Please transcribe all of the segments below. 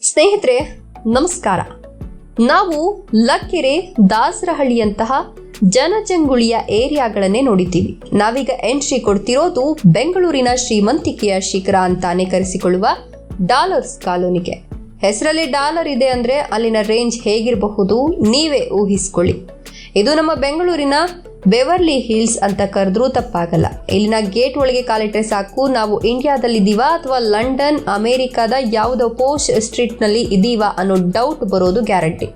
ಸ್ನೇಹಿತರೆ ನಮಸ್ಕಾರ. ನಾವು ಲಕ್ಕೆರೆ, ದಾಸರಹಳ್ಳಿಯಂತಹ ಜನಜಂಗುಳಿಯ ಏರಿಯಾಗಳನ್ನೇ ನೋಡಿದ್ದೀವಿ. ನಾವೀಗ ಎಂಟ್ರಿ ಕೊಡ್ತಿರೋದು ಬೆಂಗಳೂರಿನ ಶ್ರೀಮಂತಿಕೆಯ ಶಿಖರ ಅಂತಾನೆ ಕರೆಸಿಕೊಳ್ಳುವ ಡಾಲರ್ಸ್ ಕಾಲೋನಿಗೆ. ಹೆಸರಲ್ಲಿ ಡಾಲರ್ ಇದೆ ಅಂದ್ರೆ ಅಲ್ಲಿನ ರೇಂಜ್ ಹೇಗಿರಬಹುದು ನೀವೇ ಊಹಿಸ್ಕೊಳ್ಳಿ. ಇದು ನಮ್ಮ ಬೆಂಗಳೂರಿನ ಬೆವರ್ಲಿ ಹಿಲ್ಸ್ ಅಂತ ಕರೆದ್ರೂ ತಪ್ಪಾಗಲ್ಲ. ಇಲ್ಲಿನ ಗೇಟ್ ಒಳಗೆ ಕಾಲಿಟ್ರೆ ಸಾಕು ನಾವು ಇಂಡಿಯಾದಲ್ಲಿದ್ದೀವಾ ಅಥವಾ ಲಂಡನ್, ಅಮೆರಿಕಾದ ಯಾವುದೋ ಪೋಸ್ಟ್ ಸ್ಟ್ರೀಟ್ ನಲ್ಲಿ ಇದೀವಾ ಅನ್ನೋ ಡೌಟ್ ಬರೋದು ಗ್ಯಾರಂಟಿ.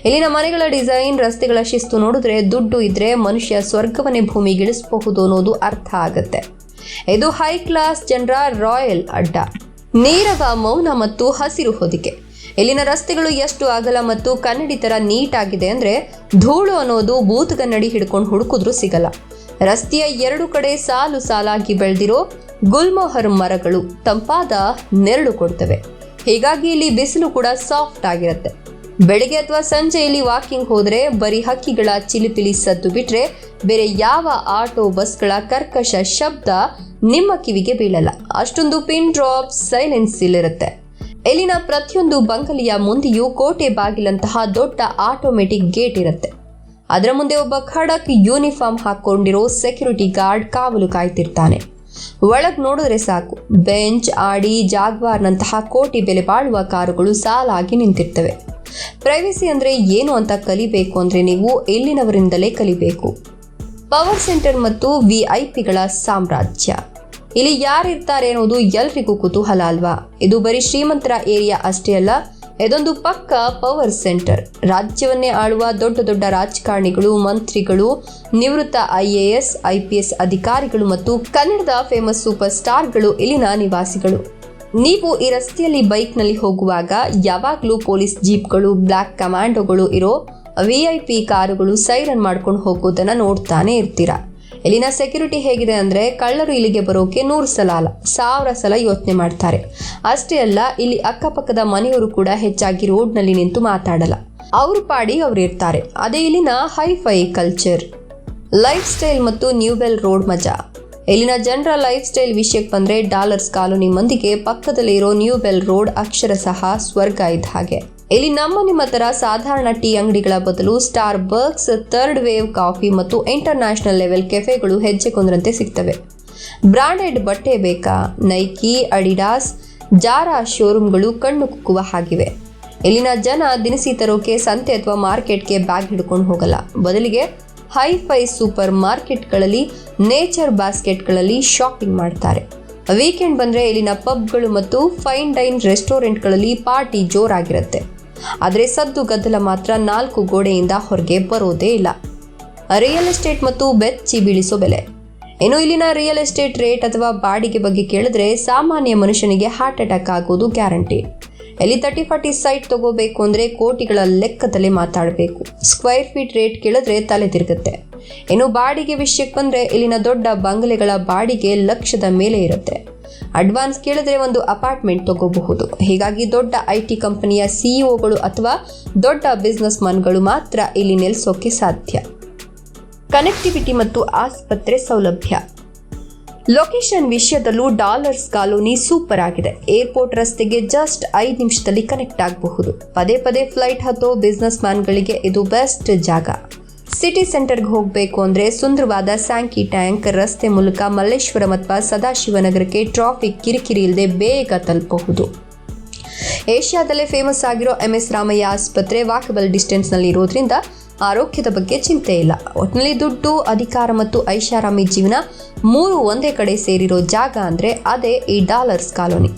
ಇಲ್ಲಿನ ಮನೆಗಳ ಡಿಸೈನ್, ರಸ್ತೆಗಳ ಶಿಸ್ತು ನೋಡಿದ್ರೆ ದುಡ್ಡು ಇದ್ರೆ ಮನುಷ್ಯ ಸ್ವರ್ಗವನ್ನೇ ಭೂಮಿಗಿಳಿಸಬಹುದು ಅನ್ನೋದು ಅರ್ಥ ಆಗತ್ತೆ. ಇದು ಹೈ ಕ್ಲಾಸ್ ಜನರ ರಾಯಲ್ ಅಡ್ಡ. ನೀರವ ಮೌನ ಮತ್ತು ಹಸಿರು ಹೊದಿಕೆ. ಇಲ್ಲಿನ ರಸ್ತೆಗಳು ಎಷ್ಟು ಅಗಲ ಮತ್ತು ಕನ್ನಡಿ ತರ ನೀಟ್ ಆಗಿದೆ ಅಂದ್ರೆ ಧೂಳು ಅನ್ನೋದು ಬೂತ್ಗನ್ನಡಿ ಹಿಡ್ಕೊಂಡು ಹುಡುಕಿದ್ರೂ ಸಿಗಲ್ಲ. ರಸ್ತೆಯ ಎರಡು ಕಡೆ ಸಾಲು ಸಾಲಾಗಿ ಬೆಳೆದಿರೋ ಗುಲ್ಮೋಹರ್ ಮರಗಳು ತಂಪಾದ ನೆರಳು ಕೊಡ್ತವೆ. ಹೀಗಾಗಿ ಇಲ್ಲಿ ಬಿಸಿಲು ಕೂಡ ಸಾಫ್ಟ್ ಆಗಿರುತ್ತೆ. ಬೆಳಿಗ್ಗೆ ಅಥವಾ ಸಂಜೆಯಲ್ಲಿ ವಾಕಿಂಗ್ ಹೋದ್ರೆ ಬರೀ ಹಕ್ಕಿಗಳ ಚಿಲಿಪಿಲಿ ಸದ್ದು ಬಿಟ್ರೆ ಬೇರೆ ಯಾವ ಆಟೋ, ಬಸ್ಗಳ ಕರ್ಕಶ ಶಬ್ದ ನಿಮ್ಮ ಕಿವಿಗೆ ಬೀಳಲ್ಲ. ಅಷ್ಟೊಂದು ಪಿನ್ ಡ್ರಾಪ್ ಸೈಲೆನ್ಸ್ ಇಲ್ಲಿರುತ್ತೆ. ಇಲ್ಲಿನ ಪ್ರತಿಯೊಂದು ಬಂಗಲೆಯ ಮುಂದೆಯೂ ಕೋಟೆ ಬಾಗಿಲಂತಹ ದೊಡ್ಡ ಆಟೋಮೆಟಿಕ್ ಗೇಟ್ ಇರುತ್ತೆ. ಅದರ ಮುಂದೆ ಒಬ್ಬ ಖಡಕ್ ಯೂನಿಫಾರ್ಮ್ ಹಾಕೊಂಡಿರೋ ಸೆಕ್ಯೂರಿಟಿ ಗಾರ್ಡ್ ಕಾವಲು ಕಾಯ್ತಿರ್ತಾನೆ. ಒಳಗ್ ನೋಡಿದ್ರೆ ಸಾಕು, ಬೆಂಚ್, ಆಡಿ, ಜಾಗ್ವಾರ್ನಂತಹ ಕೋಟಿ ಬೆಲೆ ಬಾಳುವ ಕಾರುಗಳು ಸಾಲಾಗಿ ನಿಂತಿರ್ತವೆ. ಪ್ರೈವಸಿ ಅಂದ್ರೆ ಏನು ಅಂತ ಕಲಿಬೇಕು ಅಂದ್ರೆ ನೀವು ಇಲ್ಲಿನವರಿಂದಲೇ ಕಲಿಬೇಕು. ಪವರ್ ಸೆಂಟರ್ ಮತ್ತು ವಿಐಪಿಗಳ ಸಾಮ್ರಾಜ್ಯ. ಇಲ್ಲಿ ಯಾರಿರ್ತಾರೆ ಅನ್ನೋದು ಎಲ್ರಿಗೂ ಕುತೂಹಲ ಅಲ್ವಾ? ಇದು ಬರೀ ಶ್ರೀಮಂತರ ಏರಿಯಾ ಅಷ್ಟೇ ಅಲ್ಲ, ಇದೊಂದು ಪಕ್ಕ ಪವರ್ ಸೆಂಟರ್. ರಾಜ್ಯವನ್ನೇ ಆಳುವ ದೊಡ್ಡ ದೊಡ್ಡ ರಾಜಕಾರಣಿಗಳು, ಮಂತ್ರಿಗಳು, ನಿವೃತ್ತ IAS, IPS ಅಧಿಕಾರಿಗಳು ಮತ್ತು ಕನ್ನಡದ ಫೇಮಸ್ ಸೂಪರ್ ಸ್ಟಾರ್ಗಳು ಇಲ್ಲಿನ ನಿವಾಸಿಗಳು. ನೀವು ಈ ರಸ್ತೆಯಲ್ಲಿ ಬೈಕ್ನಲ್ಲಿ ಹೋಗುವಾಗ ಯಾವಾಗಲೂ ಪೊಲೀಸ್ ಜೀಪ್ಗಳು, ಬ್ಲ್ಯಾಕ್ ಕಮಾಂಡೋಗಳು ಇರೋ VIP ಕಾರುಗಳು ಸೈರನ್ ಮಾಡ್ಕೊಂಡು ಹೋಗೋದನ್ನ ನೋಡ್ತಾನೆ ಇರ್ತೀರಾ. ಇಲ್ಲಿನ ಸೆಕ್ಯೂರಿಟಿ ಹೇಗಿದೆ ಅಂದ್ರೆ ಕಳ್ಳರು ಇಲ್ಲಿಗೆ ಬರೋಕೆ 100 ಸಲ ಅಲ್ಲ, 1000 ಸಲ ಯೋಚನೆ ಮಾಡ್ತಾರೆ. ಅಷ್ಟೇ ಅಲ್ಲ, ಇಲ್ಲಿ ಅಕ್ಕಪಕ್ಕದ ಮನೆಯವರು ಕೂಡ ಹೆಚ್ಚಾಗಿ ರೋಡ್ನಲ್ಲಿ ನಿಂತು ಮಾತಾಡಲ್ಲ. ಅವ್ರ ಪಾಡಿ ಅವ್ರು ಇರ್ತಾರೆ. ಅದೇ ಇಲ್ಲಿನ ಹೈಫೈ ಕಲ್ಚರ್, ಲೈಫ್ ಸ್ಟೈಲ್ ಮತ್ತು ನ್ಯೂಬೆಲ್ ರೋಡ್ ಮಜಾ. ಇಲ್ಲಿನ ಜನರ ಲೈಫ್ ಸ್ಟೈಲ್ ವಿಷಯಕ್ಕೆ ಬಂದ್ರೆ ಡಾಲರ್ಸ್ ಕಾಲೋನಿ ಮಂದಿಗೆ ಪಕ್ಕದಲ್ಲಿ ಇರೋ ನ್ಯೂಬೆಲ್ ರೋಡ್ ಅಕ್ಷರಶಃ ಸ್ವರ್ಗ ಇದ್ದ ಹಾಗೆ. ಇಲ್ಲಿ ನಿಮ್ಮ ತರ ಸಾಧಾರಣ ಟೀ ಅಂಗಡಿಗಳ ಬದಲು star bucks, third wave coffee ಮತ್ತು ಇಂಟರ್ನ್ಯಾಷನಲ್ ಲೆವೆಲ್ ಕೆಫೆಗಳು ಹೆಜ್ಜೆಕೊಂದ್ರಂತೆ ಸಿಗ್ತವೆ. ಬ್ರಾಂಡೆಡ್ ಬಟ್ಟೆ ಬೇಕಾ? ನೈಕಿ, ಅಡಿಡಾಸ್, ಜಾರಾ ಶೋರೂಮ್ಗಳು ಕಣ್ಣು ಕುಕ್ಕುವ ಹಾಗಿವೆ. ಇಲ್ಲಿನ ಜನ ದಿನಸಿ ತರೋಕೆ ಸಂತೆ ಅಥವಾ ಮಾರ್ಕೆಟ್ಗೆ ಬ್ಯಾಗ್ ಹಿಡ್ಕೊಂಡು ಹೋಗಲ್ಲ. ಬದಲಿಗೆ ಹೈಫೈ ಸೂಪರ್ ಮಾರ್ಕೆಟ್ಗಳಲ್ಲಿ, ನೇಚರ್ ಬಾಸ್ಕೆಟ್ಗಳಲ್ಲಿ ಶಾಪಿಂಗ್ ಮಾಡ್ತಾರೆ. ವೀಕೆಂಡ್ ಬಂದ್ರೆ ಇಲ್ಲಿನ ಪಬ್ಗಳು ಮತ್ತು ಫೈನ್ ಡೈನ್ ರೆಸ್ಟೋರೆಂಟ್ಗಳಲ್ಲಿ ಪಾರ್ಟಿ ಜೋರಾಗಿರುತ್ತೆ. ಆದರೆ ಸದ್ದು ಗದ್ದಲ ಮಾತ್ರ 4 ಗೋಡೆಯಿಂದ ಹೊರಗೆ ಬರೋದೇ ಇಲ್ಲ. ರಿಯಲ್ ಎಸ್ಟೇಟ್ ಮತ್ತು ಬೆಚ್ಚಿ ಬೀಳಿಸೋ ಬೆಲೆ. ಇನ್ನು ಇಲ್ಲಿನ ರಿಯಲ್ ಎಸ್ಟೇಟ್ ರೇಟ್ ಅಥವಾ ಬಾಡಿಗೆ ಬಗ್ಗೆ ಕೇಳಿದ್ರೆ ಸಾಮಾನ್ಯ ಮನುಷ್ಯನಿಗೆ ಹಾರ್ಟ್ ಅಟ್ಯಾಕ್ ಆಗೋದು ಗ್ಯಾರಂಟಿ. ಇಲ್ಲಿ 30-40 ಸೈಟ್ ತಗೋಬೇಕು ಅಂದ್ರೆ ಕೋಟಿಗಳ ಲೆಕ್ಕದಲ್ಲೇ ಮಾತಾಡಬೇಕು. ಸ್ಕ್ವೇರ್ ಫೀಟ್ ರೇಟ್ ಕೇಳಿದ್ರೆ ತಲೆ ತಿರುಗುತ್ತೆ. ಇನ್ನು ಬಾಡಿಗೆ ವಿಷಯಕ್ಕೆ ಬಂದ್ರೆ ಇಲ್ಲಿನ ದೊಡ್ಡ ಬಂಗಲೆಗಳ ಬಾಡಿಗೆ ಲಕ್ಷದ ಮೇಲೆ ಇರುತ್ತೆ. ಅಡ್ವಾನ್ಸ್ ಕೇಳಿದ್ರೆ ಒಂದು ಅಪಾರ್ಟ್ಮೆಂಟ್ ತಗೋಬಹುದು. ಹೀಗಾಗಿ ದೊಡ್ಡ IT ಕಂಪನಿಯ CEOಗಳು ಅಥವಾ ದೊಡ್ಡ ಬಿಸ್ನೆಸ್ ಮನ್ಗಳು ಮಾತ್ರ ಇಲ್ಲಿ ನೆಲೆಸೋಕೆ ಸಾಧ್ಯ. ಕನೆಕ್ಟಿವಿಟಿ ಮತ್ತು ಆಸ್ಪತ್ರೆ ಸೌಲಭ್ಯ. ಲೊಕೇಶನ್ ವಿಷಯದಲ್ಲೂ ಡಾಲರ್ಸ್ ಕಾಲೋನಿ ಸೂಪರ್ ಆಗಿದೆ. ಏರ್ಪೋರ್ಟ್ ರಸ್ತೆಗೆ ಜಸ್ಟ್ 5 ನಿಮಿಷದಲ್ಲಿ ಕನೆಕ್ಟ್ ಆಗಬಹುದು. ಪದೇ ಪದೇ ಫ್ಲೈಟ್ ಹತ್ತೋ ಬಿಸ್ನೆಸ್ ಮ್ಯಾನ್ಗಳಿಗೆ ಇದು ಬೆಸ್ಟ್ ಜಾಗ. ಸಿಟಿ ಸೆಂಟರ್ಗೆ ಹೋಗಬೇಕು ಅಂದ್ರೆ ಸುಂದರವಾದ ಸ್ಯಾಂಕಿ ಟ್ಯಾಂಕ್ ರಸ್ತೆ ಮೂಲಕ ಮಲ್ಲೇಶ್ವರಂ ಅಥವಾ ಸದಾಶಿವನಗರಕ್ಕೆ ಟ್ರಾಫಿಕ್ ಕಿರಿಕಿರಿ ಇಲ್ಲದೆ ಬೇಗ ತಲುಪಬಹುದು. ಏಷ್ಯಾದಲ್ಲೇ ಫೇಮಸ್ ಆಗಿರೋ MS ರಾಮಯ್ಯ ಆಸ್ಪತ್ರೆ ವಾಕಬಲ್ ಡಿಸ್ಟೆನ್ಸ್ ನಲ್ಲಿ ಇರೋದ್ರಿಂದ ಆರೋಗ್ಯದ ಬಗ್ಗೆ ಚಿಂತೆ ಇಲ್ಲ. ಒಟ್ಟಿನಲ್ಲಿ ದುಡ್ಡು, ಅಧಿಕಾರ ಮತ್ತು ಐಷಾರಾಮಿ ಜೀವನ 3 ಒಂದೇ ಕಡೆ ಸೇರಿರೋ ಜಾಗ ಅಂದ್ರೆ ಅದೇ ಈ ಡಾಲರ್ಸ್ ಕಾಲೋನಿ.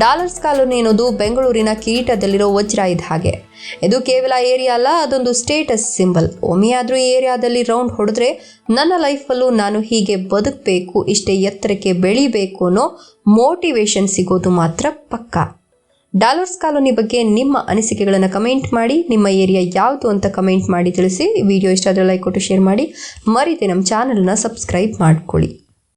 ಡಾಲರ್ಸ್ ಕಾಲೋನಿ ಅನ್ನೋದು ಬೆಂಗಳೂರಿನ ಕಿರೀಟದಲ್ಲಿರೋ ವಜ್ರ ಇದ್ದ ಹಾಗೆ. ಇದು ಕೇವಲ ಏರಿಯಾ ಅಲ್ಲ, ಅದೊಂದು ಸ್ಟೇಟಸ್ ಸಿಂಬಲ್. ಒಮ್ಮೆಯಾದ್ರೂ ಈ ಏರಿಯಾದಲ್ಲಿ ರೌಂಡ್ ಹೊಡೆದ್ರೆ ನನ್ನ ಲೈಫಲ್ಲೂ ನಾನು ಹೀಗೆ ಬದುಕಬೇಕು, ಇಷ್ಟೇ ಎತ್ತರಕ್ಕೆ ಬೆಳಿಬೇಕು ಅನ್ನೋ ಮೋಟಿವೇಶನ್ ಸಿಗೋದು ಮಾತ್ರ ಪಕ್ಕಾ. ಡಾಲರ್ಸ್ ಕಾಲೋನಿ ಬಗ್ಗೆ ನಿಮ್ಮ ಅನಿಸಿಕೆಗಳನ್ನು ಕಮೆಂಟ್ ಮಾಡಿ. ನಿಮ್ಮ ಏರಿಯಾ ಯಾವುದು ಅಂತ ಕಮೆಂಟ್ ಮಾಡಿ ತಿಳಿಸಿ. ವಿಡಿಯೋ ಇಷ್ಟ ಆದರೆ ಲೈಕ್ ಕೊಟ್ಟು ಶೇರ್ ಮಾಡಿ. ಮರೀದೆ ನಮ್ಮ ಚಾನಲ್ನ ಸಬ್ಸ್ಕ್ರೈಬ್ ಮಾಡ್ಕೊಳ್ಳಿ.